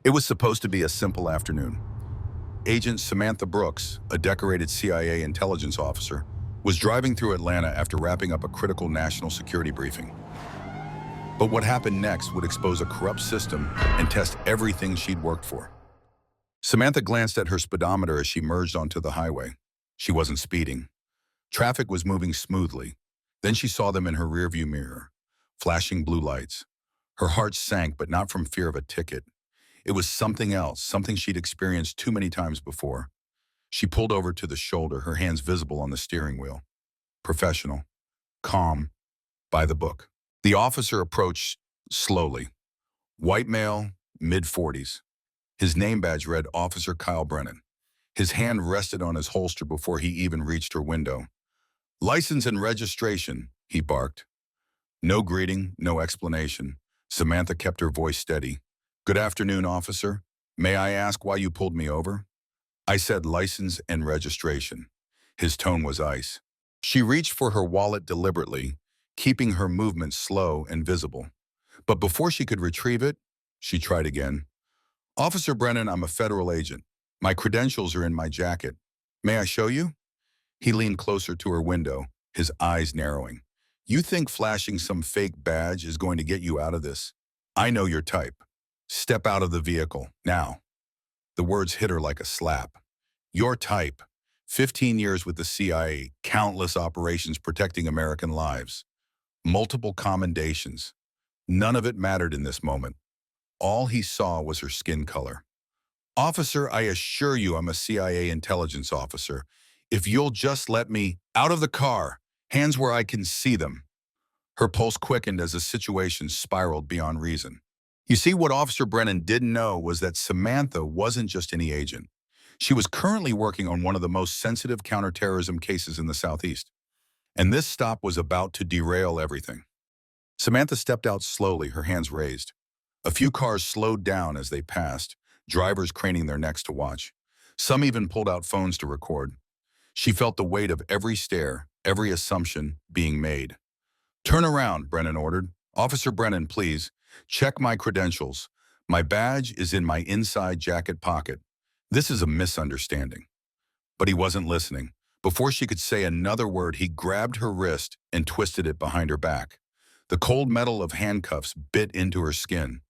It was supposed to be a simple afternoon. Agent Samantha Brooks, a decorated CIA intelligence officer, was driving through Atlanta after wrapping up a critical national security briefing. But what happened next would expose a corrupt system and test everything she'd worked for. Samantha glanced at her speedometer as she merged onto the highway. She wasn't speeding. Traffic was moving smoothly. Then she saw them in her rearview mirror, flashing blue lights. Her heart sank, but not from fear of a ticket. It was something else, something she'd experienced too many times before. She pulled over to the shoulder, her hands visible on the steering wheel. Professional, calm, by the book. The officer approached slowly. White male, mid-40s. His name badge read Officer Kyle Brennan. His hand rested on his holster before he even reached her window. "License and registration," he barked. No greeting, no explanation. Samantha kept her voice steady. "Good afternoon, officer. May I ask why you pulled me over?" "I said license and registration." His tone was ice. She reached for her wallet deliberately, keeping her movements slow and visible. But before she could retrieve it, she tried again. "Officer Brennan, I'm a federal agent. My credentials are in my jacket. May I show you?" He leaned closer to her window, his eyes narrowing. "You think flashing some fake badge is going to get you out of this? I know your type. Step out of the vehicle, now." The words hit her like a slap. Your type. 15 years with the CIA, countless operations protecting American lives. Multiple commendations. None of it mattered in this moment. All he saw was her skin color. "Officer, I assure you I'm a CIA intelligence officer. If you'll just let me out of the car, hands where I can see them." Her pulse quickened as the situation spiraled beyond reason. You see, what Officer Brennan didn't know was that Samantha wasn't just any agent. She was currently working on one of the most sensitive counterterrorism cases in the Southeast. And this stop was about to derail everything. Samantha stepped out slowly, her hands raised. A few cars slowed down as they passed, drivers craning their necks to watch. Some even pulled out phones to record. She felt the weight of every stare, every assumption being made. "Turn around," Brennan ordered. "Officer Brennan, please. Check my credentials. My badge is in my inside jacket pocket. This is a misunderstanding." But he wasn't listening. Before she could say another word, he grabbed her wrist and twisted it behind her back. The cold metal of handcuffs bit into her skin.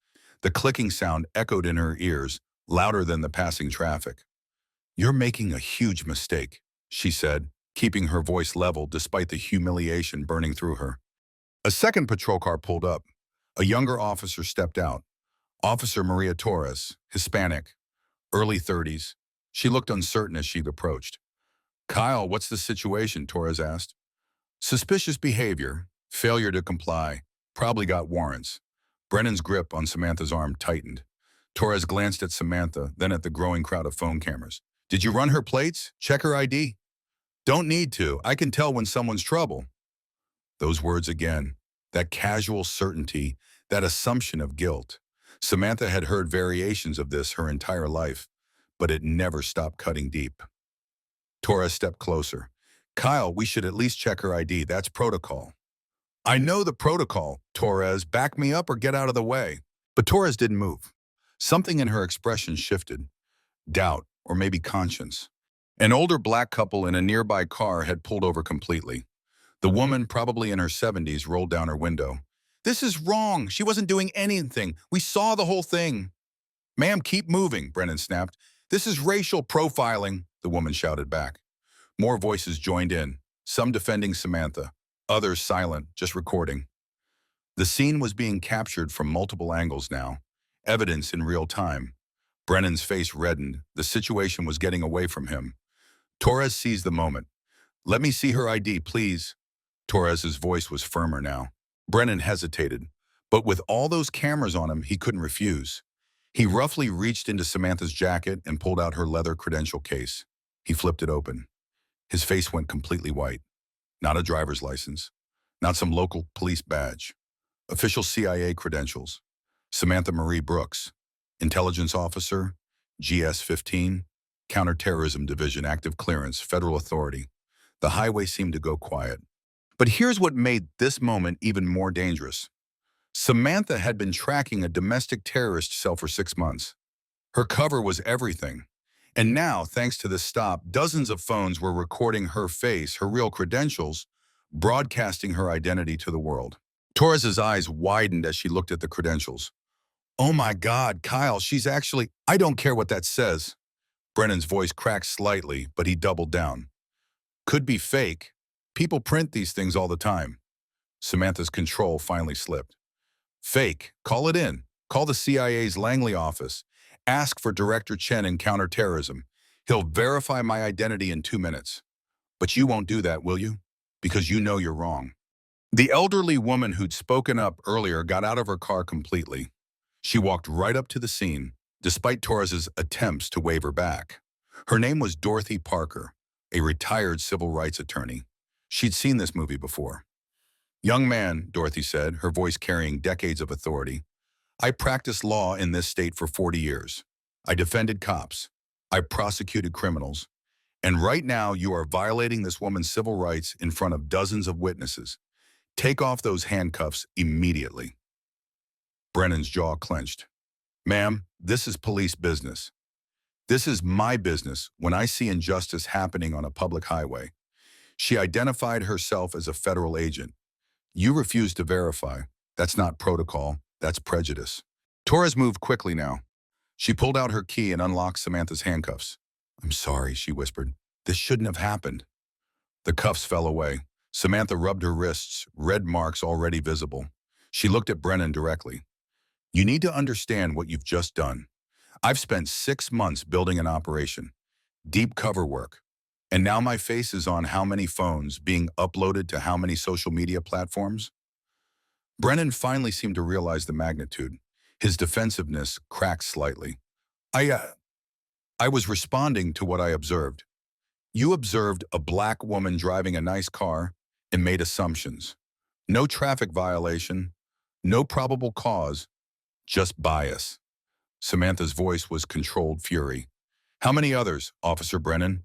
The clicking sound echoed in her ears, louder than the passing traffic. "You're making a huge mistake," she said, keeping her voice level despite the humiliation burning through her. A second patrol car pulled up. A younger officer stepped out. Officer Maria Torres, Hispanic, early 30s. She looked uncertain as she approached. "Kyle, what's the situation?" Torres asked. "Suspicious behavior, failure to comply, probably got warrants." Brennan's grip on Samantha's arm tightened. Torres glanced at Samantha, then at the growing crowd of phone cameras. "Did you run her plates? Check her ID?" "Don't need to. I can tell when someone's trouble." Those words again, that casual certainty, that assumption of guilt. Samantha had heard variations of this her entire life, but it never stopped cutting deep. Torres stepped closer. "Kyle, we should at least check her ID. That's protocol." "I know the protocol, Torres. Back me up or get out of the way." But Torres didn't move. Something in her expression shifted. Doubt, or maybe conscience. An older black couple in a nearby car had pulled over completely. The woman, probably in her 70s, rolled down her window. "This is wrong. She wasn't doing anything. We saw the whole thing." "Ma'am, keep moving," Brennan snapped. "This is racial profiling," the woman shouted back. More voices joined in, some defending Samantha, others silent, just recording. The scene was being captured from multiple angles now, evidence in real time. Brennan's face reddened. The situation was getting away from him. Torres seized the moment. "Let me see her ID, please." Torres's voice was firmer now. Brennan hesitated, but with all those cameras on him, he couldn't refuse. He roughly reached into Samantha's jacket and pulled out her leather credential case. He flipped it open. His face went completely white. Not a driver's license. Not some local police badge. Official CIA credentials. Samantha Marie Brooks. Intelligence Officer. GS-15. Counterterrorism Division Active Clearance. Federal Authority. The highway seemed to go quiet. But here's what made this moment even more dangerous. Samantha had been tracking a domestic terrorist cell for 6 months. Her cover was everything. And now, thanks to this stop, dozens of phones were recording her face, her real credentials, broadcasting her identity to the world. Torres's eyes widened as she looked at the credentials. Oh my God, Kyle, she's actually— I don't care what that says. Brennan's voice cracked slightly, but he doubled down. Could be fake. People print these things all the time. Samantha's control finally slipped. Fake. Call it in. Call the CIA's Langley office. Ask for Director Chen in counterterrorism. He'll verify my identity in 2 minutes. But you won't do that, will you? Because you know you're wrong. The elderly woman who'd spoken up earlier got out of her car completely. She walked right up to the scene, despite Torres's attempts to wave her back. Her name was Dorothy Parker, a retired civil rights attorney. She'd seen this movie before. Young man, Dorothy said, her voice carrying decades of authority, I practiced law in this state for 40 years. I defended cops. I prosecuted criminals. And right now you are violating this woman's civil rights in front of dozens of witnesses. Take off those handcuffs immediately. Brennan's jaw clenched. Ma'am, this is police business. This is my business when I see injustice happening on a public highway. She identified herself as a federal agent. You refuse to verify. That's not protocol. That's prejudice. Torres moved quickly now. She pulled out her key and unlocked Samantha's handcuffs. I'm sorry, she whispered. This shouldn't have happened. The cuffs fell away. Samantha rubbed her wrists, red marks already visible. She looked at Brennan directly. You need to understand what you've just done. I've spent 6 months building an operation, deep cover work, and now my face is on how many phones being uploaded to how many social media platforms? Brennan finally seemed to realize the magnitude. His defensiveness cracked slightly. I was responding to what I observed. You observed a black woman driving a nice car and made assumptions. No traffic violation, no probable cause, just bias. Samantha's voice was controlled fury. How many others, Officer Brennan?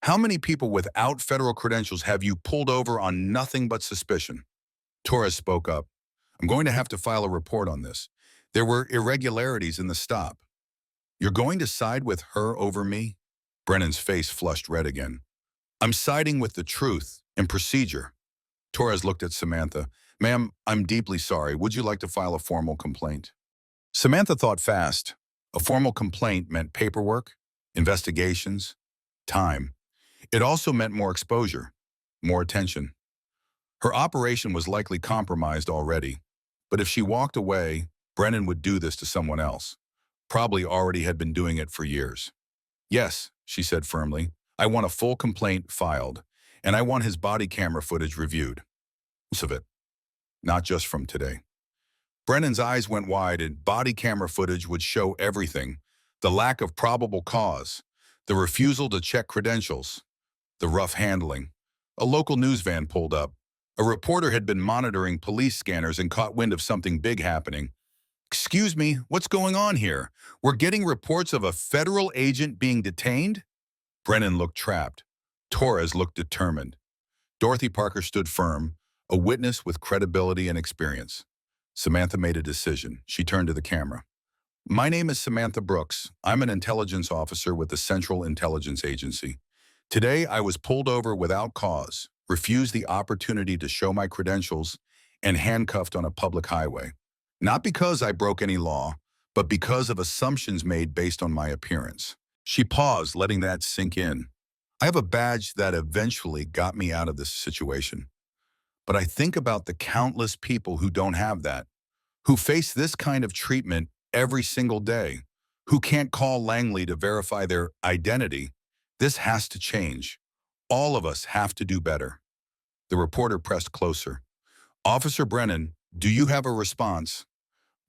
How many people without federal credentials have you pulled over on nothing but suspicion? Torres spoke up. I'm going to have to file a report on this. There were irregularities in the stop. You're going to side with her over me? Brennan's face flushed red again. I'm siding with the truth and procedure. Torres looked at Samantha. Ma'am, I'm deeply sorry. Would you like to file a formal complaint? Samantha thought fast. A formal complaint meant paperwork, investigations, time. It also meant more exposure, more attention. Her operation was likely compromised already, but if she walked away, Brennan would do this to someone else. Probably already had been doing it for years. Yes, she said firmly, I want a full complaint filed, and I want his body camera footage reviewed. Most of it, not just from today. Brennan's eyes went wide and body camera footage would show everything. The lack of probable cause, the refusal to check credentials, the rough handling. A local news van pulled up. A reporter had been monitoring police scanners and caught wind of something big happening. Excuse me, what's going on here? We're getting reports of a federal agent being detained? Brennan looked trapped. Torres looked determined. Dorothy Parker stood firm, a witness with credibility and experience. Samantha made a decision. She turned to the camera. My name is Samantha Brooks. I'm an intelligence officer with the Central Intelligence Agency. Today, I was pulled over without cause, refused the opportunity to show my credentials, and handcuffed on a public highway. Not because I broke any law, but because of assumptions made based on my appearance. She paused, letting that sink in. I have a badge that eventually got me out of this situation. But I think about the countless people who don't have that, who face this kind of treatment every single day, who can't call Langley to verify their identity. This has to change. All of us have to do better. The reporter pressed closer. Officer Brennan, do you have a response?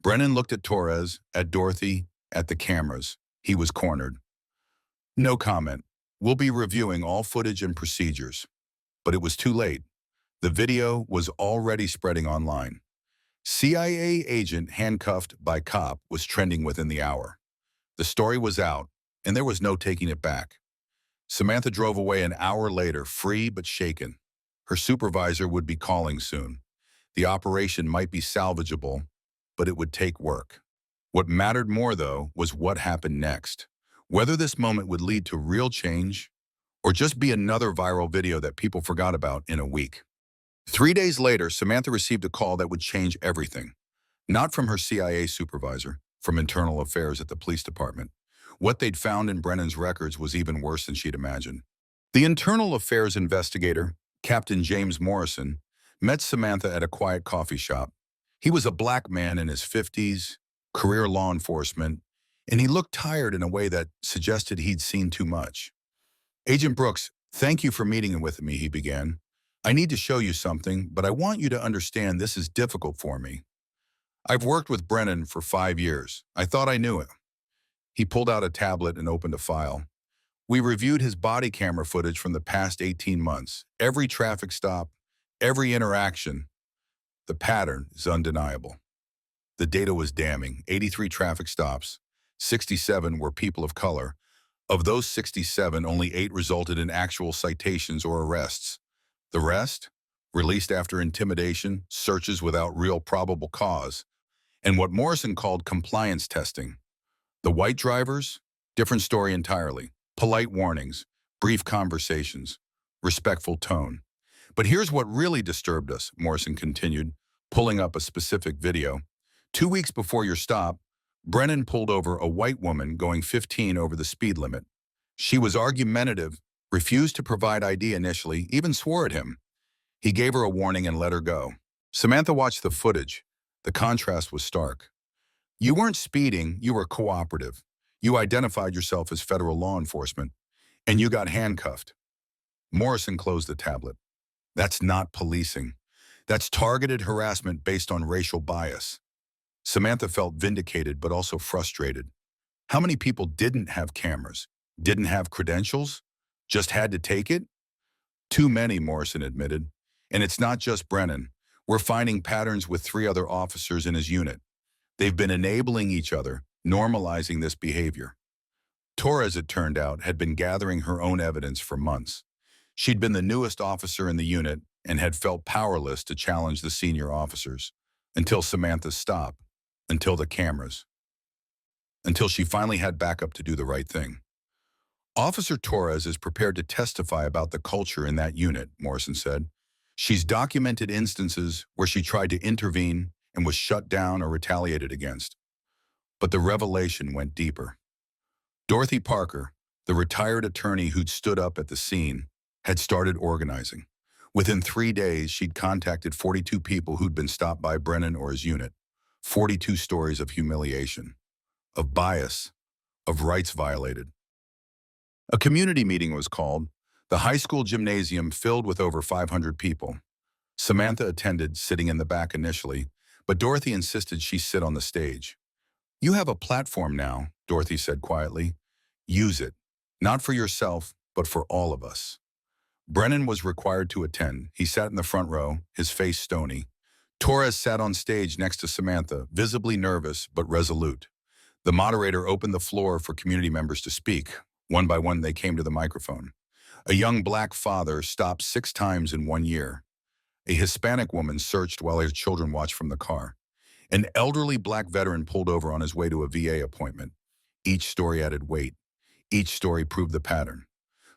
Brennan looked at Torres, at Dorothy, at the cameras. He was cornered. No comment. We'll be reviewing all footage and procedures. But it was too late. The video was already spreading online. CIA agent handcuffed by cop was trending within the hour. The story was out, and there was no taking it back. Samantha drove away an hour later, free but shaken. Her supervisor would be calling soon. The operation might be salvageable, but it would take work. What mattered more, though, was what happened next. Whether this moment would lead to real change or just be another viral video that people forgot about in a week. 3 days later, Samantha received a call that would change everything. Not from her CIA supervisor, from internal affairs at the police department. What they'd found in Brennan's records was even worse than she'd imagined. The internal affairs investigator, Captain James Morrison, met Samantha at a quiet coffee shop. He was a black man in his 50s, career law enforcement, and he looked tired in a way that suggested he'd seen too much. Agent Brooks, thank you for meeting with me, he began. I need to show you something, but I want you to understand this is difficult for me. I've worked with Brennan for 5 years. I thought I knew him. He pulled out a tablet and opened a file. We reviewed his body camera footage from the past 18 months. Every traffic stop, every interaction. The pattern is undeniable. The data was damning. 83 traffic stops. 67 were people of color. Of those 67, only 8 resulted in actual citations or arrests. The rest? Released after intimidation, searches without real probable cause, and what Morrison called compliance testing. The white drivers? Different story entirely. Polite warnings, brief conversations, respectful tone. But here's what really disturbed us, Morrison continued, pulling up a specific video. 2 weeks before your stop, Brennan pulled over a white woman going 15 over the speed limit. She was argumentative, refused to provide ID initially, even swore at him. He gave her a warning and let her go. Samantha watched the footage. The contrast was stark. You weren't speeding, you were cooperative. You identified yourself as federal law enforcement, and you got handcuffed. Morrison closed the tablet. That's not policing. That's targeted harassment based on racial bias. Samantha felt vindicated but also frustrated. How many people didn't have cameras, didn't have credentials, just had to take it? Too many, Morrison admitted. And it's not just Brennan. We're finding patterns with 3 other officers in his unit. They've been enabling each other, normalizing this behavior. Torres, it turned out, had been gathering her own evidence for months. She'd been the newest officer in the unit and had felt powerless to challenge the senior officers. Until Samantha's stop. Until the cameras. Until she finally had backup to do the right thing. Officer Torres is prepared to testify about the culture in that unit, Morrison said. She's documented instances where she tried to intervene and was shut down or retaliated against. But the revelation went deeper. Dorothy Parker, the retired attorney who'd stood up at the scene, had started organizing. Within 3 days, she'd contacted 42 people who'd been stopped by Brennan or his unit. 42 stories of humiliation, of bias, of rights violated. A community meeting was called, the high school gymnasium filled with over 500 people. Samantha attended, sitting in the back initially, but Dorothy insisted she sit on the stage. You have a platform now, Dorothy said quietly. Use it, not for yourself, but for all of us. Brennan was required to attend. He sat in the front row, his face stony. Torres sat on stage next to Samantha, visibly nervous but resolute. The moderator opened the floor for community members to speak. One by one, they came to the microphone. A young black father stopped 6 times in 1 year. A Hispanic woman searched while her children watched from the car. An elderly black veteran pulled over on his way to a VA appointment. Each story added weight. Each story proved the pattern.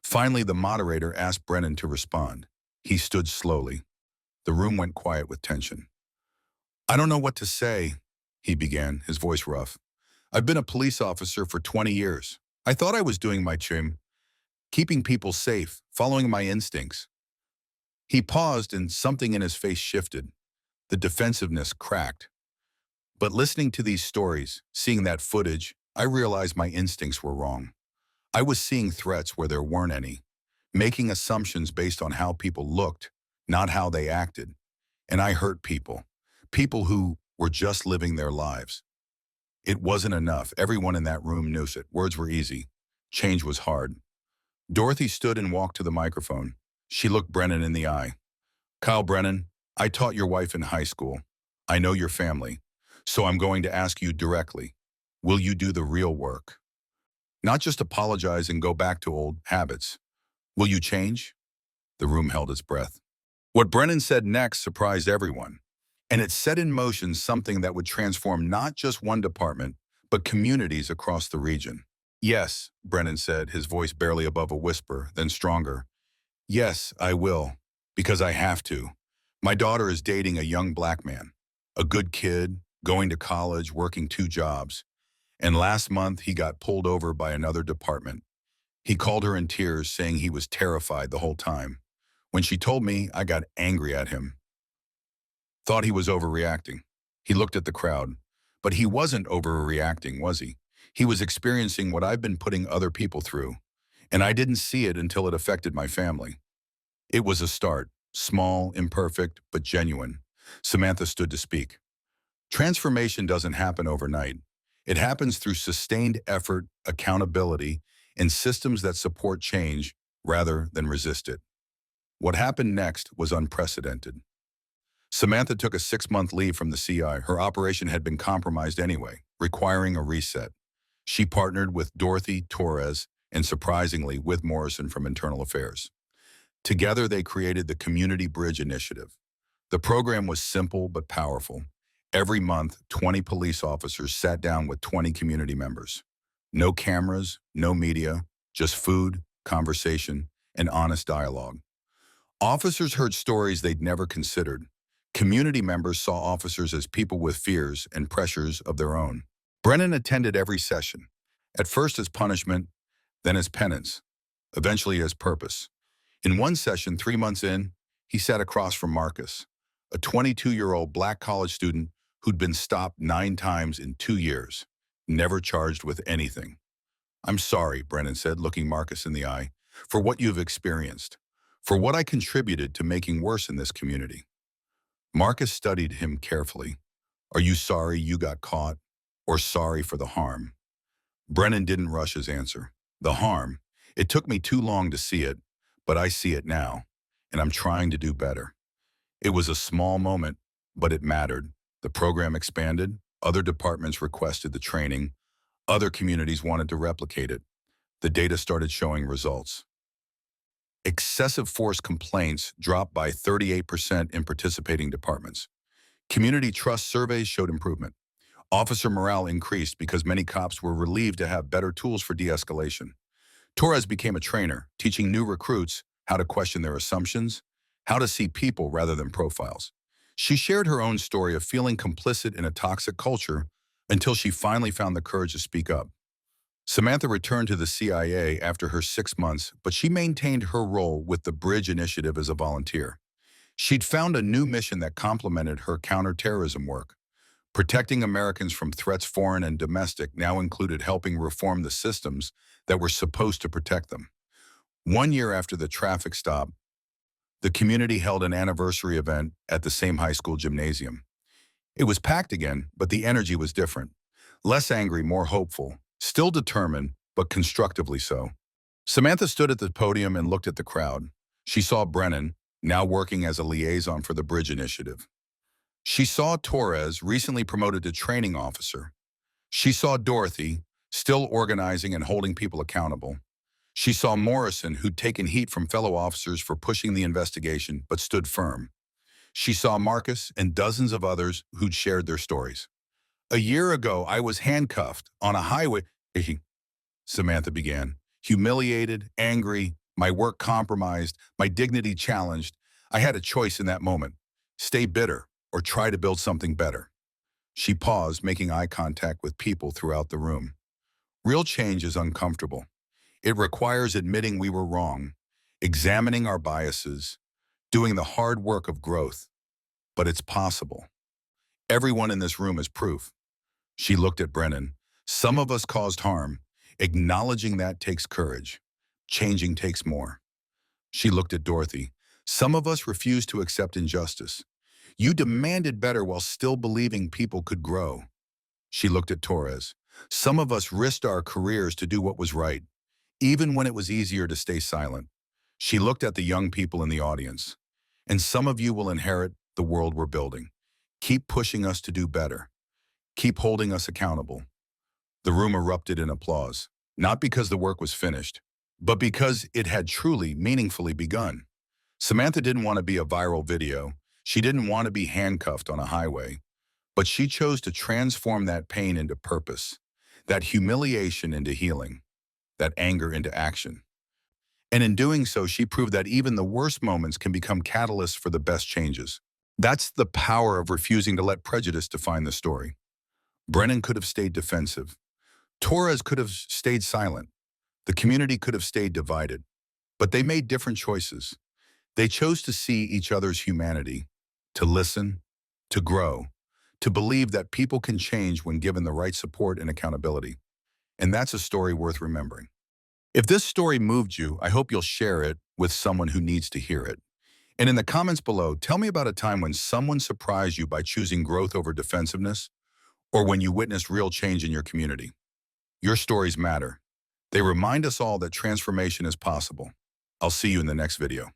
Finally, the moderator asked Brennan to respond. He stood slowly. The room went quiet with tension. I don't know what to say, he began, his voice rough. I've been a police officer for 20 years. I thought I was doing my trim, keeping people safe, following my instincts. He paused and something in his face shifted. The defensiveness cracked. But listening to these stories, seeing that footage, I realized my instincts were wrong. I was seeing threats where there weren't any, making assumptions based on how people looked, not how they acted. And I hurt people. People who were just living their lives. It wasn't enough. Everyone in that room knew it. Words were easy. Change was hard. Dorothy stood and walked to the microphone. She looked Brennan in the eye. Kyle Brennan, I taught your wife in high school. I know your family. So I'm going to ask you directly. Will you do the real work? Not just apologize and go back to old habits. Will you change? The room held its breath. What Brennan said next surprised everyone. And it set in motion something that would transform not just one department, but communities across the region. Yes, Brennan said, his voice barely above a whisper, then stronger. Yes, I will, because I have to. My daughter is dating a young black man, a good kid, going to college, working 2 jobs. And last month, he got pulled over by another department. He called her in tears, saying he was terrified the whole time. When she told me, I got angry at him. Thought he was overreacting. He looked at the crowd. But he wasn't overreacting, was he? He was experiencing what I've been putting other people through. And I didn't see it until it affected my family. It was a start, small, imperfect, but genuine. Samantha stood to speak. Transformation doesn't happen overnight. It happens through sustained effort, accountability, and systems that support change rather than resist it. What happened next was unprecedented. Samantha took a 6-month leave from the CI. Her operation had been compromised anyway, requiring a reset. She partnered with Dorothy Torres and, surprisingly, with Morrison from Internal Affairs. Together, they created the Community Bridge Initiative. The program was simple but powerful. Every month, 20 police officers sat down with 20 community members. No cameras, no media, just food, conversation, and honest dialogue. Officers heard stories they'd never considered. Community members saw officers as people with fears and pressures of their own. Brennan attended every session, at first as punishment, then as penance, eventually as purpose. In one session, 3 months in, he sat across from Marcus, a 22-year-old black college student who'd been stopped 9 times in 2 years, never charged with anything. I'm sorry, Brennan said, looking Marcus in the eye, for what you've experienced, for what I contributed to making worse in this community. Marcus studied him carefully. Are you sorry you got caught, or sorry for the harm? Brennan didn't rush his answer. The harm. It took me too long to see it, but I see it now, and I'm trying to do better. It was a small moment, but it mattered. The program expanded, other departments requested the training, other communities wanted to replicate it. The data started showing results. Excessive force complaints dropped by 38% in participating departments. Community trust surveys showed improvement. Officer morale increased because many cops were relieved to have better tools for de-escalation. Torres became a trainer, teaching new recruits how to question their assumptions, how to see people rather than profiles. She shared her own story of feeling complicit in a toxic culture until she finally found the courage to speak up. Samantha returned to the CIA after her 6 months, but she maintained her role with the Bridge Initiative as a volunteer. She'd found a new mission that complemented her counterterrorism work. Protecting Americans from threats foreign and domestic now included helping reform the systems that were supposed to protect them. 1 year after the traffic stop, the community held an anniversary event at the same high school gymnasium. It was packed again, but the energy was different. Less angry, more hopeful, still determined, but constructively so. Samantha stood at the podium and looked at the crowd. She saw Brennan, now working as a liaison for the Bridge Initiative. She saw Torres, recently promoted to training officer. She saw Dorothy, still organizing and holding people accountable. She saw Morrison, who'd taken heat from fellow officers for pushing the investigation, but stood firm. She saw Marcus and dozens of others who'd shared their stories. A year ago, I was handcuffed on a highway, Samantha began. Humiliated, angry, my work compromised, my dignity challenged. I had a choice in that moment. Stay bitter or try to build something better. She paused, making eye contact with people throughout the room. Real change is uncomfortable. It requires admitting we were wrong, examining our biases, doing the hard work of growth. But it's possible. Everyone in this room is proof. She looked at Brennan. Some of us caused harm. Acknowledging that takes courage. Changing takes more. She looked at Dorothy. Some of us refused to accept injustice. You demanded better while still believing people could grow. She looked at Torres. Some of us risked our careers to do what was right, even when it was easier to stay silent. She looked at the young people in the audience. And some of you will inherit the world we're building. Keep pushing us to do better. Keep holding us accountable. The room erupted in applause, not because the work was finished, but because it had truly, meaningfully begun. Samantha didn't want to be a viral video. She didn't want to be handcuffed on a highway, but she chose to transform that pain into purpose. that humiliation into healing, that anger into action. And in doing so, she proved that even the worst moments can become catalysts for the best changes. That's the power of refusing to let prejudice define the story. Brennan could have stayed defensive. Torres could have stayed silent. The community could have stayed divided. But they made different choices. They chose to see each other's humanity, to listen, to grow, to believe that people can change when given the right support and accountability. And that's a story worth remembering. If this story moved you, I hope you'll share it with someone who needs to hear it. And in the comments below, tell me about a time when someone surprised you by choosing growth over defensiveness, or when you witnessed real change in your community. Your stories matter. They remind us all that transformation is possible. I'll see you in the next video.